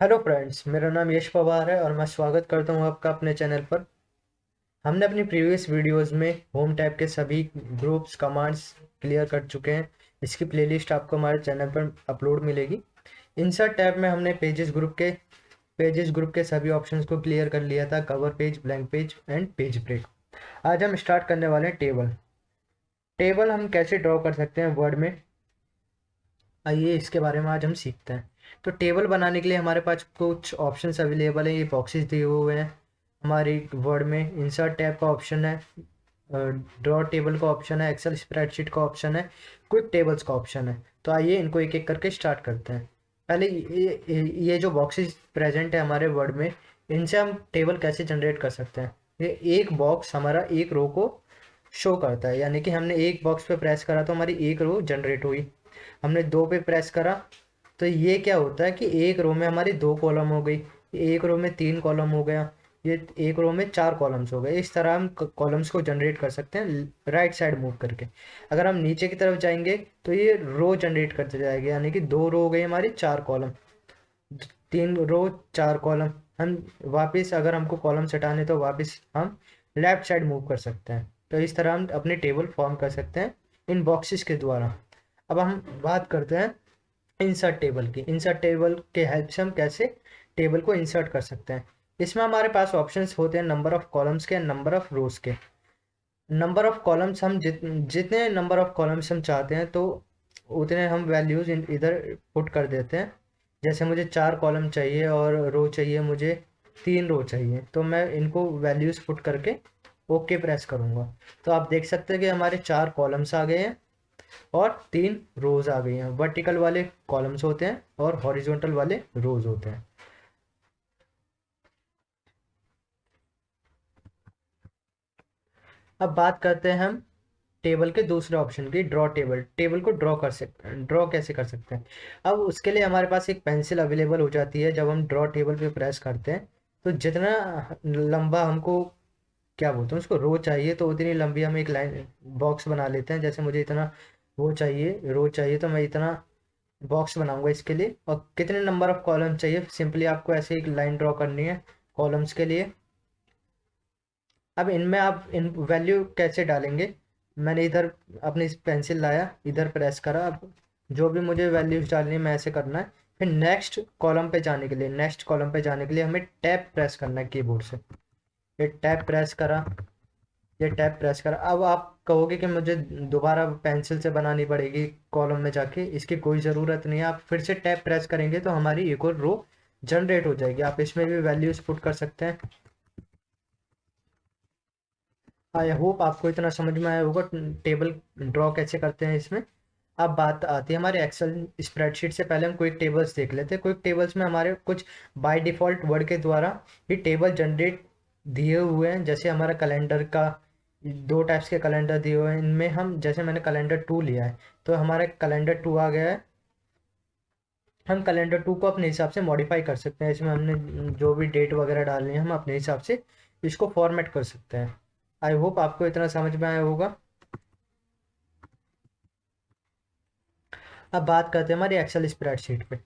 Hello friends, मेरा नाम यश पवार है और मैं स्वागत करता हूं आपका अपने चैनल पर। हमने अपनी प्रीवियस वीडियोस में होम टैब के सभी ग्रुप्स कमांड्स क्लियर कर चुके हैं। इसकी प्लेलिस्ट आपको हमारे चैनल पर अपलोड मिलेगी। इंसर्ट टैब में हमने पेजेस ग्रुप के सभी ऑप्शंस को क्लियर कर लिया था: cover page, blank page and page break. आज हम स्टार्ट करने वाले हैं टेबल। टेबल हम कैसे ड्रॉ कर सकते हैं वर्ड में, आइए इसके बारे में आज हम सीखते हैं। तो टेबल बनाने के लिए हमारे पास कुछ ऑप्शंस अवेलेबल हैं। ये बॉक्सेस दिए हुए हैं हमारी वर्ड में। इंसर्ट टैब का ऑप्शन है, ड्रॉ टेबल का ऑप्शन है, एक्सेल स्प्रेडशीट का ऑप्शन है, क्विक टेबल्स का ऑप्शन है। तो आइए इनको एक एक करके स्टार्ट करते हैं। पहले ये जो बॉक्सेस प्रेजेंट है हमारे वर्ड में, इनसे हम टेबल कैसे जनरेट कर सकते हैं। ये एक बॉक्स हमारा एक रो को शो करता है, यानी कि हमने एक बॉक्स पे प्रेस करा तो हमारी एक रो जनरेट हुई। हमने दो पे प्रेस करा तो ये क्या होता है कि एक रो में हमारी दो कॉलम हो गई, एक रो में तीन कॉलम हो गया, ये एक रो में चार कॉलम्स हो गए। इस तरह हम कॉलम्स को जनरेट कर सकते हैं राइट साइड मूव करके। अगर हम नीचे की तरफ जाएंगे तो ये रो जनरेट करते जाएंगे, यानी कि दो रो हो गई हमारी, चार कॉलम, तीन रो, चार कॉलम। हम वापस अगर हमको कॉलम हटाने तो वापस हम लेफ्ट साइड मूव कर सकते हैं। तो इस तरह हम अपने टेबल फॉर्म कर सकते हैं इन बॉक्सेस के द्वारा। अब हम बात करते हैं इंसर्ट टेबल की। इंसर्ट टेबल के हेल्प से हम कैसे टेबल को इंसर्ट कर सकते हैं। इसमें हमारे पास ऑप्शंस होते हैं नंबर ऑफ कॉलम्स के, नंबर ऑफ रोज के। नंबर ऑफ कॉलम्स हम जितने नंबर ऑफ कॉलम्स हम चाहते हैं तो उतने हम वैल्यूज इधर पुट कर देते हैं। जैसे मुझे चार कॉलम चाहिए और रो चाहिए मुझे तीन रो चाहिए, तो मैं इनको वैल्यूज पुट करके ओके प्रेस करूंगा। तो आप देख सकते हैं कि हमारे चार कॉलम्स आ गए हैं और तीन रोज आ गई हैं। वर्टिकल वाले कॉलम्स होते हैं और हॉरिजॉन्टल वाले रोज होते हैं। अब बात करते हैं हम टेबल के दूसरे ऑप्शन की, ड्रॉ टेबल। टेबल को ड्रॉ कैसे कर सकते हैं। अब उसके लिए हमारे पास एक पेंसिल अवेलेबल हो जाती है। जब हम ड्रॉ टेबल पे प्रेस करते हैं तो जितना लंबा हमको, क्या बोलते हैं उसको, रो चाहिए, तो उतनी लंबी हम एक लाइन बॉक्स बना लेते हैं। जैसे मुझे इतना वो चाहिए, रो चाहिए, तो मैं इतना बॉक्स बनाऊंगा इसके लिए। और कितने नंबर ऑफ कॉलम चाहिए, सिंपली आपको ऐसे एक लाइन ड्रॉ करनी है कॉलम्स के लिए। अब इनमें आप इन वैल्यू कैसे डालेंगे। मैंने इधर अपनी पेंसिल लाया, इधर प्रेस करा। अब जो भी मुझे वैल्यूज डालनी है मैं ऐसे करना है। फिर नेक्स्ट कॉलम पे जाने के लिए हमें टैब प्रेस करना है कीबोर्ड से। ये टैब प्रेस करा, ये टैब प्रेस करा। अब आप कहोगे कि मुझे दोबारा पेंसिल से बनानी पड़ेगी कॉलम में जाके। इसकी कोई ज़रूरत नहीं है। आप फिर से टैब प्रेस करेंगे तो हमारी एक और रो जनरेट हो जाएगी। आप इसमें भी वैल्यूज पुट कर सकते हैं। आई होप आपको इतना समझ में आया होगा टेबल ड्रॉ कैसे करते हैं इसमें। अब बात आती है हमारे एक्सेल स्प्रेडशीट से। पहले हम क्विक टेबल्स देख लेते हैं। क्विक टेबल्स में हमारे कुछ बाय डिफ़ॉल्ट वर्ड के द्वारा ही टेबल जनरेट दिए हुए हैं। जैसे हमारा कैलेंडर का, दो टाइप्स के कैलेंडर दिए हुए हैं। इनमें हम, जैसे मैंने कैलेंडर टू लिया है तो हमारा कैलेंडर टू आ गया है। हम कैलेंडर टू को अपने हिसाब से मॉडिफाई कर सकते हैं। इसमें हमने जो भी डेट वगैरह डालनी है हम अपने हिसाब से इसको फॉर्मेट कर सकते हैं। आई होप आपको इतना समझ में आया होगा। अब बात करते हैं हमारी एक्सेल स्प्रेडशीट पे।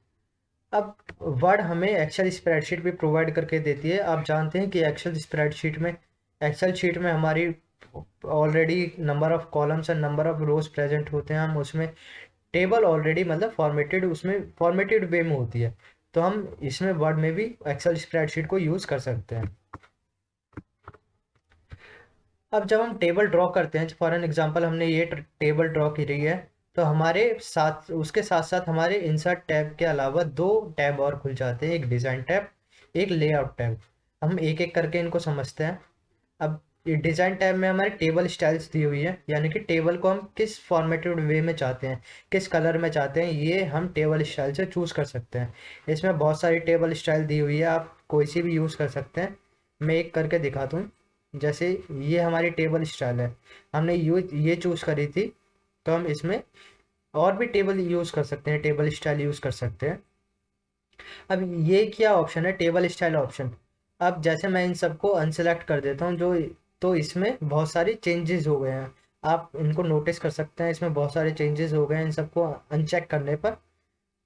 अब वर्ड हमें एक्सेल स्प्रेडशीट भी प्रोवाइड करके देती है। आप जानते हैं कि एक्सेल शीट में हमारी already number of columns and number of rose present होते हैं। हम उसमें टेबल ऑलरेडी मतलब फॉर्मेटेड, उसमें फॉर्मेटेड वे में होती है। तो हम इसमें वर्ड में भी एक्सेल स्प्रेडशीट को यूज़ कर सकते हैं। अब जब हम टेबल ड्रॉ करते हैं, फॉर एन एग्जांपल हमने ये टेबल ड्रॉ की रही है, तो हमारे साथ, उसके साथ साथ हमारे इंसर्ट टैब के अलावा दो टैब और खुल जाते हैं, एक डिज़ाइन टैब, एक लेआउट टैब। हम एक एक करके इनको समझते हैं। अब ये डिज़ाइन टैब में हमारी टेबल स्टाइल्स दी हुई है, यानी कि टेबल को हम किस फॉर्मेटेड वे में चाहते हैं, किस कलर में चाहते हैं, ये हम टेबल स्टाइल से चूज़ कर सकते हैं। इसमें बहुत सारी टेबल स्टाइल दी हुई है, आप कोई सी भी यूज़ कर सकते हैं। मैं एक करके दिखाता हूँ। जैसे ये हमारी टेबल स्टाइल है, हमने ये चूज़ करी थी, तो हम इसमें और भी टेबल यूज़ कर सकते हैं, टेबल स्टाइल यूज़ कर सकते हैं। अब ये क्या ऑप्शन है, टेबल स्टाइल ऑप्शन। अब जैसे मैं इन सबको अनसेलेक्ट कर देता हूँ जो, तो इसमें बहुत सारे चेंजेस हो गए हैं। आप इनको नोटिस कर सकते हैं, इसमें बहुत सारे चेंजेस हो गए हैं इन सबको अनचेक करने पर।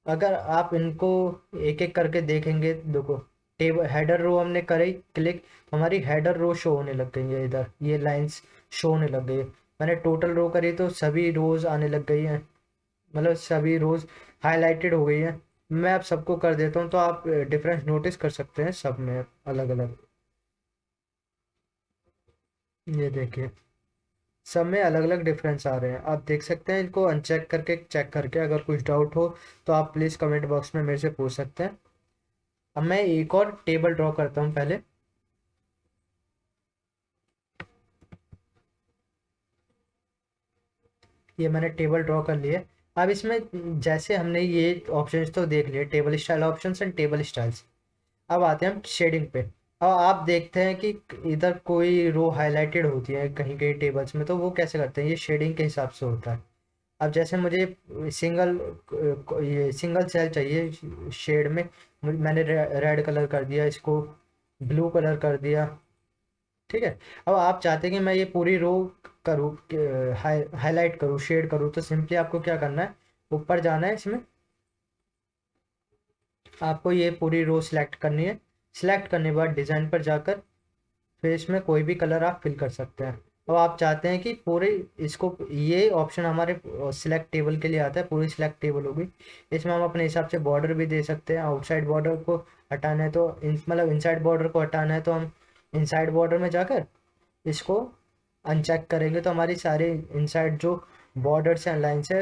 अगर आप इनको एक एक करके देखेंगे, देखो टेबल हेडर रो हमने करी क्लिक, तो हमारी हेडर रो शो होने लग गई है, इधर ये लाइंस शो होने लग गई है। मैंने टोटल रो करी तो सभी रोज आने लग गई हैं, मतलब सभी रोज हाईलाइटेड हो गई है। मैं अब सबको कर देता हूँ तो आप डिफरेंस नोटिस कर सकते हैं सब में अलग अलग। ये देखिए सब में अलग अलग डिफरेंस आ रहे हैं, आप देख सकते हैं। इनको अनचेक करके चेक करके अगर कुछ डाउट हो तो आप प्लीज़ कमेंट बॉक्स में मेरे से पूछ सकते हैं। अब मैं एक और टेबल ड्रॉ करता हूँ पहले। ये मैंने टेबल ड्रॉ कर लिया। अब इसमें जैसे हमने ये ऑप्शंस तो देख लिए, table style options and table styles. अब आते हैं हम शेडिंग पे। अब आप देखते हैं कि इधर कोई रो हाईलाइटेड होती है कहीं कहीं टेबल्स में, तो वो कैसे करते हैं, ये शेडिंग के हिसाब से होता है। अब जैसे मुझे सिंगल ये सिंगल सेल चाहिए शेड में, मैंने रेड कलर कर दिया इसको, ब्लू कलर कर दिया। ठीक है। अब आप चाहते हैं कि मैं ये पूरी रो करूँ, हाईलाइट करूँ, शेड करूँ, तो सिंपली आपको क्या करना है, ऊपर जाना है इसमें, आपको ये पूरी रो सिलेक्ट करनी है। सिलेक्ट करने के बाद डिज़ाइन पर जाकर फिर इसमें कोई भी कलर आप फिल कर सकते हैं। अब आप चाहते हैं कि पूरे इसको, ये ऑप्शन हमारे सिलेक्ट टेबल के लिए आता है, पूरी सिलेक्ट टेबल होगी। इसमें हम अपने हिसाब से बॉर्डर भी दे सकते हैं, आउटसाइड बॉर्डर को हटाना है तो मतलब इनसाइड बॉर्डर को हटाना है तो हम इनसाइड बॉर्डर में जाकर इसको अनचेक करेंगे तो हमारी सारे इनसाइड जो बॉर्डर्स हैं, लाइन्स है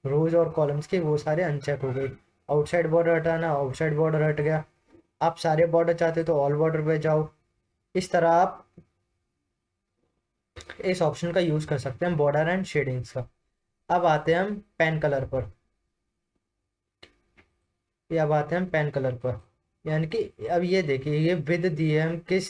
रोज और कॉलम्स के, वो सारे अनचेक हो गए। आउटसाइड बॉर्डर हटाना, आउटसाइड बॉर्डर हट गया। आप सारे बॉर्डर चाहते हो तो ऑल बॉर्डर पे जाओ। इस तरह आप इस ऑप्शन का यूज कर सकते हैं बॉर्डर एंड शेडिंग्स का। अब आते हैं हम पेन कलर पर। ये अब आते हैं हम पेन कलर पर, यानी कि अब ये देखिए ये विद दी है, हम किस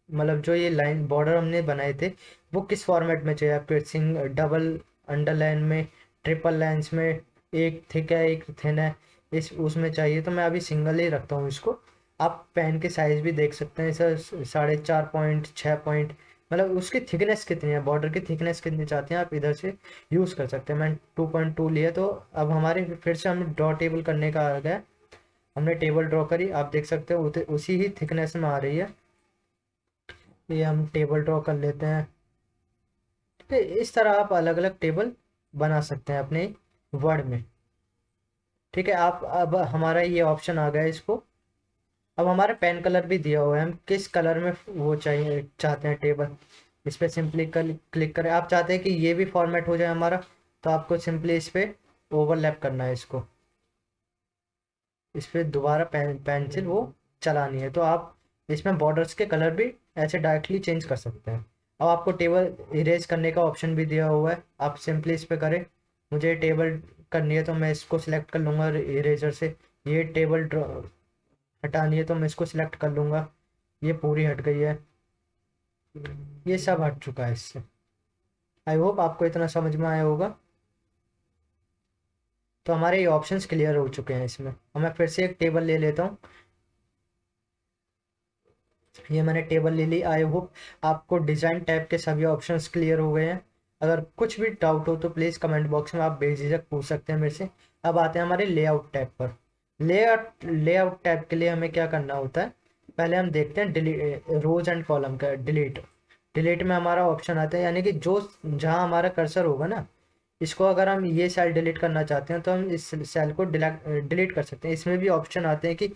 मतलब जो ये लाइन बॉर्डर हमने बनाए थे वो किस फॉर्मेट में चाहिए आपके, डबल अंडरलाइन में, ट्रिपल लाइन्स में, एक थिक है एक थिन है, इस उसमें चाहिए तो मैं अभी सिंगल ही रखता हूँ इसको। आप पेन के साइज भी देख सकते हैं सर, 4.5 पॉइंट, 6 पॉइंट, मतलब उसकी थिकनेस कितनी है, बॉर्डर की थिकनेस कितनी चाहते हैं आप इधर से यूज़ कर सकते हैं। मैंने 2.2 लिया, तो अब हमारे फिर से हमें ड्रॉ टेबल करने का आ गया। हमने टेबल ड्रॉ करी, आप देख सकते हो उसी ही थिकनेस में आ रही है। ये हम टेबल ड्रॉ कर लेते हैं। ठीक है, इस तरह आप अलग अलग टेबल बना सकते हैं अपने वर्ड में। ठीक है, आप अब हमारा ये ऑप्शन आ गया इसको। अब हमारा पेन कलर भी दिया हुआ है, हम किस कलर में वो चाहिए चाहते हैं टेबल, इस पर सिंपली क्लिक करें। आप चाहते हैं कि ये भी फॉर्मेट हो जाए हमारा, तो आपको सिंपली इस पर ओवरलैप करना है इसको, इस पर दोबारा पेंसिल वो चलानी है, तो आप इसमें बॉर्डर्स के कलर भी ऐसे डायरेक्टली चेंज कर सकते हैं। अब आपको टेबल इरेज करने का ऑप्शन भी दिया हुआ है, आप सिंपली इस पर करें। मुझे टेबल करनी है तो मैं इसको सिलेक्ट कर लूँगा इरेजर से। ये टेबल हटानी है तो मैं इसको सिलेक्ट कर लूँगा, ये पूरी हट गई है, ये सब हट चुका है इससे। आई होप आपको इतना समझ में आया होगा। तो हमारे ये ऑप्शंस क्लियर हो चुके हैं इसमें। और मैं फिर से एक टेबल ले लेता हूँ। ये मैंने टेबल ले ली। आई होप आपको डिज़ाइन टैब के सभी ऑप्शंस क्लियर हो गए हैं। अगर कुछ भी डाउट हो तो प्लीज़ कमेंट बॉक्स में आप बेझिझक पूछ सकते हैं मेरे से। अब आते हैं हमारे लेआउट टैब पर। लेआउट टैब के लिए हमें क्या करना होता है, पहले हम देखते हैं डिलीट रोज एंड कॉलम का डिलीट। डिलीट में हमारा ऑप्शन आता है, यानी कि जो जहाँ हमारा कर्सर होगा ना, इसको अगर हम ये सेल डिलीट करना चाहते हैं तो हम इस सेल को डिलीट कर सकते हैं। इसमें भी ऑप्शन आते हैं कि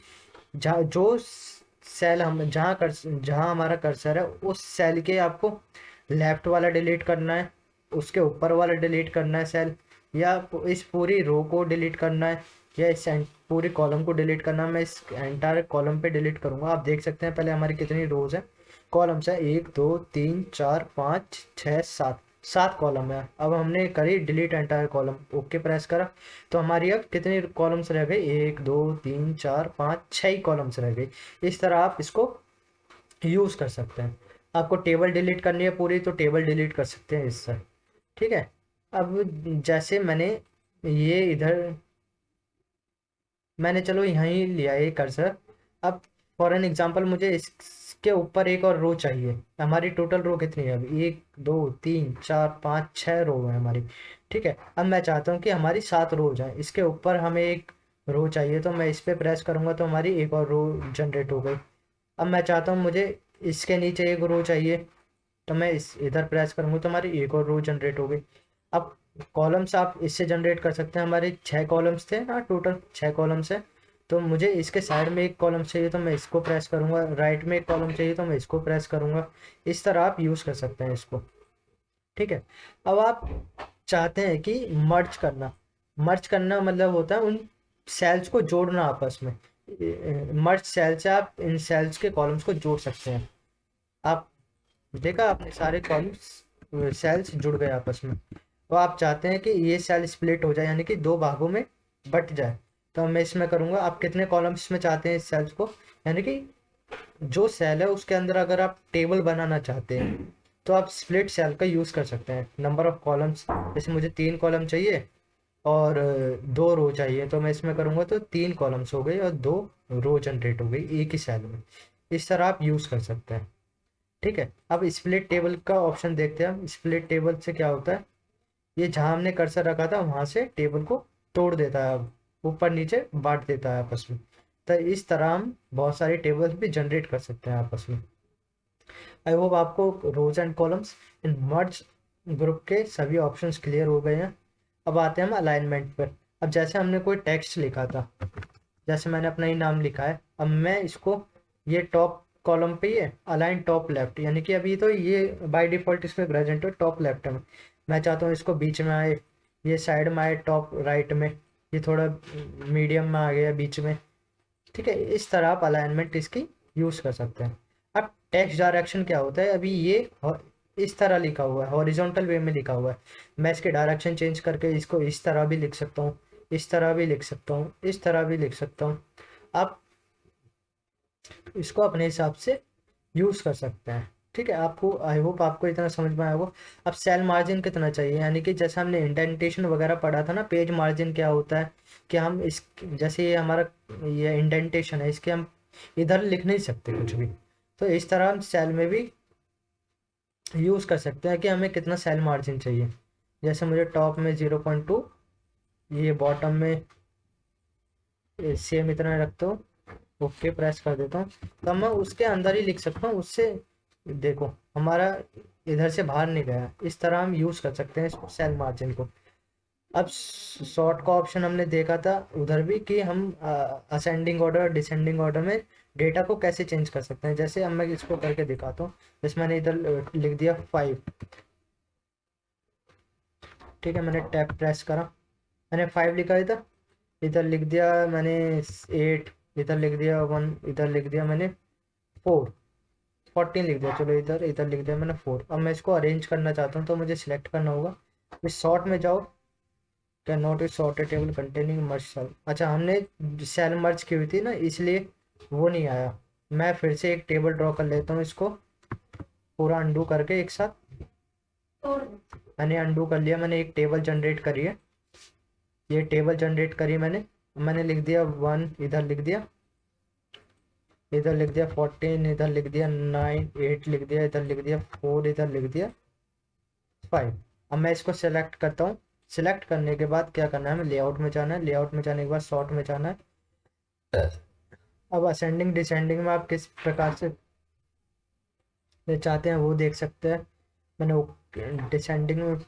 जहाँ जो सेल हम जहाँ हमारा कर्सर है उस सेल के आपको लेफ्ट वाला डिलीट करना है, उसके ऊपर वाला डिलीट करना है सेल, या इस पूरी रो को डिलीट करना है, या इस पूरी कॉलम को डिलीट करना है। मैं इस एंटायर कॉलम पे डिलीट करूँगा। आप देख सकते हैं पहले हमारी कितनी रोज है, कॉलम्स है, 1 2 3 4 5 6 7, 7 कॉलम है। अब हमने करी delete entire column, okay press करा, तो हमारी अब कितनी कॉलम्स रह गई, 1 2 3 4 5 6 ही कॉलम्स रह गई। इस तरह आप इसको यूज़ कर सकते हैं। आपको टेबल डिलीट करनी है पूरी तो टेबल डिलीट कर सकते हैं इससे। ठीक है। अब जैसे ये इधर मैंने चलो यहीं लिया ये कर्सर। अब फॉर एन एग्जांपल मुझे इसके ऊपर एक और रो चाहिए। हमारी टोटल रो कितनी है अभी, 1 2 3 4 5 6 रो है हमारी। ठीक है, अब मैं चाहता हूँ कि हमारी 7 रोज हैं, इसके ऊपर हमें एक रो चाहिए, तो मैं इस पे प्रेस करूँगा तो हमारी एक और रो जनरेट हो गई। अब मैं चाहता हूँ मुझे इसके नीचे एक रो चाहिए, तो मैं इस इधर प्रेस करूँगा तो हमारी एक और रो जनरेट हो गई। अब कॉलम्स आप इससे जनरेट कर सकते हैं, हमारे 6 कॉलम्स थे ना, टोटल 6 कॉलम्स है। तो मुझे इसके साइड में एक कॉलम चाहिए तो मैं इसको प्रेस करूँगा, राइट में एक कॉलम चाहिए तो मैं इसको प्रेस करूँगा। इस तरह आप यूज़ कर सकते हैं इसको। ठीक है। अब आप चाहते हैं कि मर्ज करना मतलब होता है उन सेल्स को जोड़ना आपस में। मर्ज सेल से आप इन सेल्स के कॉलम्स को जोड़ सकते हैं। आप देखा आपने सारे कॉलम्स सेल्स जुड़ गए आपस में। तो आप चाहते हैं कि ये सेल स्प्लिट हो जाए, यानी कि 2 भागों में बट जाए। तो मैं इसमें करूँगा, आप कितने कॉलम्स में चाहते हैं इस सेल्स को, यानी कि जो सेल है उसके अंदर अगर आप टेबल बनाना चाहते हैं तो आप स्प्लिट सेल का यूज़ कर सकते हैं। नंबर ऑफ कॉलम्स, जैसे मुझे 3 कॉलम चाहिए और 2 रो चाहिए, तो मैं इसमें करूँगा तो 3 कॉलम्स हो गई और 2 रो जनरेट हो गई एक ही सेल में। इस तरह आप यूज़ कर सकते हैं। ठीक है। अब स्प्लिट टेबल का ऑप्शन देखते हैं हम। स्प्लिट टेबल से क्या होता है, ये जहाँ हमने कर्सर रखा था वहां से टेबल को तोड़ देता है, ऊपर नीचे बांट देता है आपस में। तो इस तरह हम बहुत सारी टेबल्स भी जनरेट कर सकते हैं आपस में। आई होप आपको rows and columns in merge group के सभी ऑप्शंस क्लियर हो गए हैं। अब आते हैं हम अलाइनमेंट पर। अब जैसे हमने कोई टेक्स्ट लिखा था, जैसे मैंने अपना ही नाम लिखा है, अब मैं इसको ये टॉप कॉलम पे ही है अलाइन टॉप लेफ्ट, यानी कि अभी तो ये बाय डिफॉल्ट इसमें प्रेजेंट है टॉप लेफ्ट में। मैं चाहता हूँ इसको बीच में आए, ये साइड में आए टॉप राइट में, ये थोड़ा मीडियम में आ गया बीच में। ठीक है। इस तरह आप अलाइनमेंट इसकी यूज़ कर सकते हैं। अब टेक्स्ट डायरेक्शन क्या होता है, अभी ये इस तरह लिखा हुआ है, हॉरिजॉन्टल वे में लिखा हुआ है। मैं इसके डायरेक्शन चेंज करके इसको इस तरह भी लिख सकता हूँ, इस तरह भी लिख सकता हूँ, इस तरह भी लिख सकता हूँ। आप इसको अपने हिसाब से यूज़ कर सकते हैं। ठीक है। आपको आई होप आपको इतना समझ में आया होगा। अब सेल मार्जिन कितना चाहिए, यानी कि जैसे हमने इंडेंटेशन वगैरह पढ़ा था ना, पेज मार्जिन क्या होता है कि हम इस, जैसे ये हमारा ये इंडेंटेशन है, इसके हम इधर लिख नहीं सकते कुछ भी। तो इस तरह हम सेल में भी यूज़ कर सकते हैं कि हमें कितना सेल मार्जिन चाहिए। जैसे मुझे टॉप में 0.2, ये बॉटम में सेम इतना रखता हूँ, ओके प्रेस कर देता हूँ, तो मैं उसके अंदर ही लिख सकता हूँ उससे। देखो हमारा इधर से बाहर नहीं गया। इस तरह हम यूज़ कर सकते हैं इस सेल मार्जिन को। अब सॉर्ट का ऑप्शन हमने देखा था उधर भी कि हम असेंडिंग ऑर्डर डिसेंडिंग ऑर्डर में डेटा को कैसे चेंज कर सकते हैं। जैसे अब मैं इसको करके दिखाता हूँ। जैसे मैंने इधर लिख दिया 5। ठीक है। मैंने टैप प्रेस करा, मैंने 5 लिखा इधर, इधर लिख दिया मैंने 8, इधर लिख दिया 1, इधर लिख दिया मैंने 4, 14 लिख दिया। चलो इधर इधर लिख दिया मैंने 4। अब मैं इसको अरेंज करना चाहता हूँ तो मुझे सिलेक्ट करना होगा। इस सॉर्ट में जाओ, क्या not is sorted table containing merge cell. अच्छा, हमने सेल मर्ज की हुई थी ना, इसलिए वो नहीं आया। मैं फिर से एक टेबल ड्रॉ कर लेता हूँ, इसको पूरा अंडू करके एक साथ। मैंने अंडू कर लिया, मैंने एक टेबल जनरेट करी है, ये टेबल जनरेट करी मैंने। मैंने लिख दिया 1, इधर लिख दिया, इधर लिख दिया 14, इधर लिख दिया 9, 8 लिख दिया, इधर लिख दिया 4, इधर लिख दिया 5। अब मैं इसको सेलेक्ट करता हूँ। सिलेक्ट करने के बाद क्या करना है, हमें लेआउट में जाना है, लेआउट में जाने के बाद सॉर्ट में जाना है। अब असेंडिंग डिसेंडिंग में आप किस प्रकार से चाहते हैं वो देख सकते हैं। मैंने डिसेंडिंग में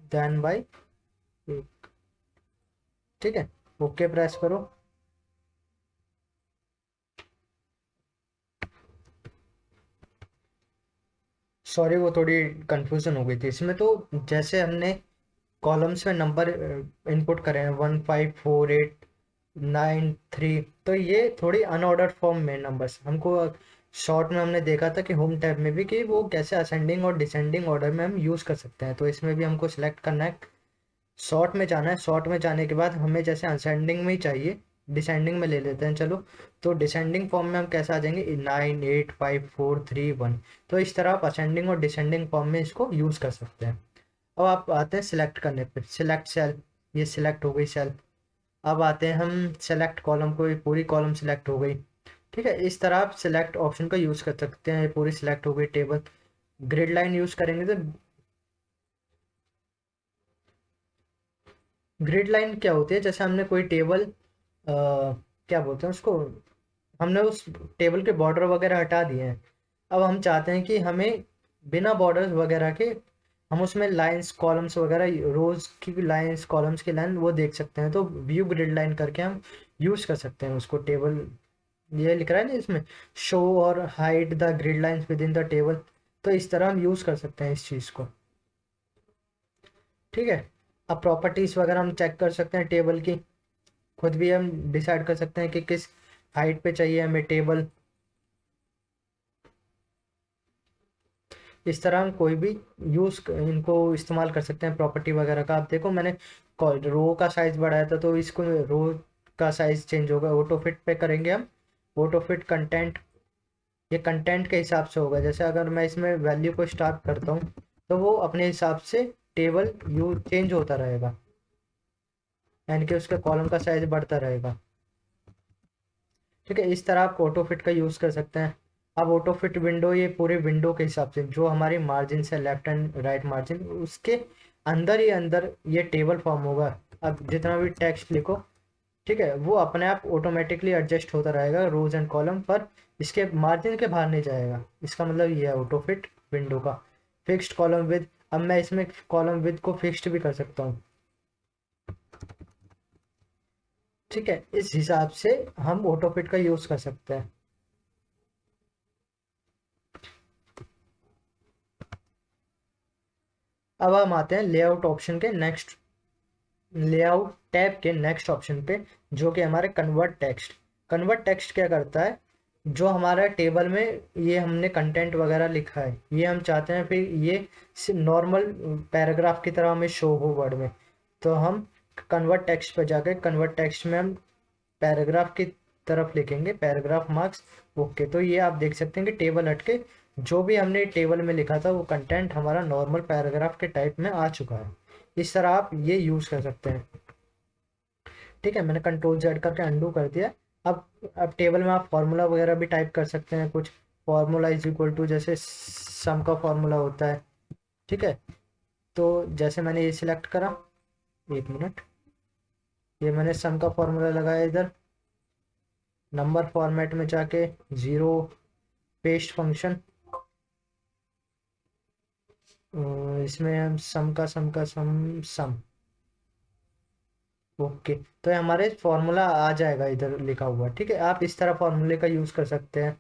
देन बाई, ठीक है, ओके प्रेस करो। सॉरी, वो थोड़ी कंफ्यूजन हो गई थी इसमें। तो जैसे हमने कॉलम्स में नंबर इनपुट करें हैं 1, 5, 4, 8, 9, 3, तो ये थोड़ी अनऑर्डर्ड फॉर्म में नंबर्स हमको शॉर्ट में हमने देखा था कि होम टैब में भी कि वो कैसे असेंडिंग और डिसेंडिंग ऑर्डर में हम यूज़ कर सकते हैं। तो इसमें भी हमको सिलेक्ट करना है, शॉर्ट में जाना है। शॉर्ट में जाने के बाद हमें जैसे असेंडिंग में ही चाहिए, डिसेंडिंग में ले लेते हैं चलो। तो डिसेंडिंग फॉर्म में हम कैसे आ जाएंगे, 9, 8, 5, 4, 3, 1। तो इस तरह आप असेंडिंग और डिसेंडिंग फॉर्म में इसको यूज़ कर सकते हैं। अब आप आते हैं सिलेक्ट करने पे, सिलेक्ट सेल, ये सिलेक्ट हो गई सेल। अब आते हैं हम सेलेक्ट कॉलम को, ये पूरी कॉलम सिलेक्ट हो गई। ठीक है। इस तरह आप सिलेक्ट ऑप्शन का यूज़ कर सकते हैं। ये पूरी सिलेक्ट हो गई टेबल। ग्रिड लाइन यूज़ करेंगे तो ग्रिड लाइन क्या होती है, जैसे हमने कोई टेबल क्या बोलते हैं उसको, हमने उस टेबल के बॉर्डर वगैरह हटा दिए हैं। अब हम चाहते हैं कि हमें बिना बॉर्डर्स वगैरह के हम उसमें लाइंस कॉलम्स वगैरह रोज की लाइंस कॉलम्स की लाइन वो देख सकते हैं। तो व्यू ग्रिड लाइन करके हम यूज कर सकते हैं उसको। टेबल ये लिख रहा है ना इसमें, शो और hide the grid lines with in the table. तो इस तरह हम यूज कर सकते हैं इस चीज को। ठीक है। अब प्रॉपर्टीज वगैरह हम चेक कर सकते हैं टेबल की। खुद भी हम डिसाइड कर सकते हैं कि किस हाइट पे चाहिए हमें टेबल। इस तरह हम कोई भी यूज इनको इस्तेमाल कर सकते हैं प्रॉपर्टी वगैरह का। आप देखो मैंने रो का साइज बढ़ाया था, तो इसको रो का साइज चेंज होगा। ऑटो फिट पे करेंगे हम। ऑटो फिट कंटेंट, ये कंटेंट के हिसाब से होगा। जैसे अगर मैं इसमें वैल्यू को स्टार्ट करता हूँ तो वो अपने हिसाब से टेबल यू चेंज होता रहेगा, यानी कि उसके कॉलम का साइज बढ़ता रहेगा। ठीक है। इस तरह आप ऑटो फिट का यूज़ कर सकते हैं। अब ऑटो फिट विंडो, ये पूरे विंडो के हिसाब से जो हमारी मार्जिन है, लेफ्ट एंड राइट मार्जिन, उसके अंदर ही अंदर ये टेबल फॉर्म होगा। अब जितना भी टेक्स्ट लिखो, ठीक है, वो अपने आप ऑटोमेटिकली एडजस्ट होता रहेगा रोज एंड कॉलम पर। इसके मार्जिन के बाहर नहीं जाएगा। इसका मतलब ये है ऑटो फिट विंडो का। फिक्स्ड कॉलम विद, अब मैं इसमें कॉलम विद को फिक्स्ड भी कर सकता हूँ। ठीक है। इस हिसाब से हम ऑटो फिट का यूज़ कर सकते हैं। अब हम आते हैं लेआउट ऑप्शन के नेक्स्ट, लेआउट टैब के नेक्स्ट ऑप्शन पे, जो कि हमारे कन्वर्ट टेक्स्ट। कन्वर्ट टेक्स्ट क्या करता है, जो हमारा टेबल में ये हमने कंटेंट वगैरह लिखा है, ये हम चाहते हैं फिर ये नॉर्मल पैराग्राफ की तरह हमें शो हो वर्ड में। तो हम कन्वर्ट टेक्स्ट पे जाके कन्वर्ट टेक्स्ट में हम पैराग्राफ की तरफ लिखेंगे, पैराग्राफ मार्क्स। ओके, तो ये आप देख सकते हैं कि टेबल हटके जो भी हमने टेबल में लिखा था वो कंटेंट हमारा नॉर्मल पैराग्राफ के टाइप में आ चुका है। इस तरह आप ये यूज़ कर सकते हैं। ठीक है, मैंने कंट्रोल जेड करके अंडू कर दिया। अब टेबल में आप फार्मूला वगैरह भी टाइप कर सकते हैं कुछ। फार्मूला इज इक्वल टू, जैसे सम का फार्मूला होता है। ठीक है। तो जैसे मैंने ये सिलेक्ट करा, एक मिनट, ये मैंने सम का फार्मूला लगाया इधर। नंबर फॉर्मेट में जाके ज़ीरो, पेस्ट फंक्शन, इसमें हम सम सम। ओके, तो ये हमारे फॉर्मूला आ जाएगा इधर लिखा हुआ। ठीक है, आप इस तरह फॉर्मूले का यूज़ कर सकते हैं।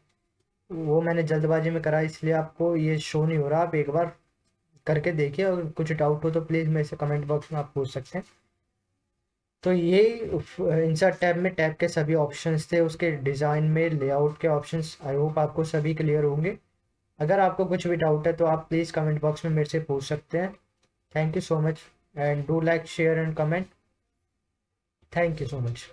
वो मैंने जल्दबाजी में करा इसलिए आपको ये शो नहीं हो रहा। आप एक बार करके देखिए, और कुछ डाउट हो तो प्लीज़ मेरे से कमेंट बॉक्स में आप पूछ सकते हैं। तो ये इंसर्ट टैब में टैब के सभी ऑप्शंस थे। उसके डिज़ाइन में लेआउट के ऑप्शंस, आई होप आपको सभी क्लियर होंगे। अगर आपको कुछ भी डाउट है तो आप प्लीज़ कमेंट बॉक्स में मेरे से पूछ सकते हैं। Thank you so much, and do like share and comment. Thank you so much.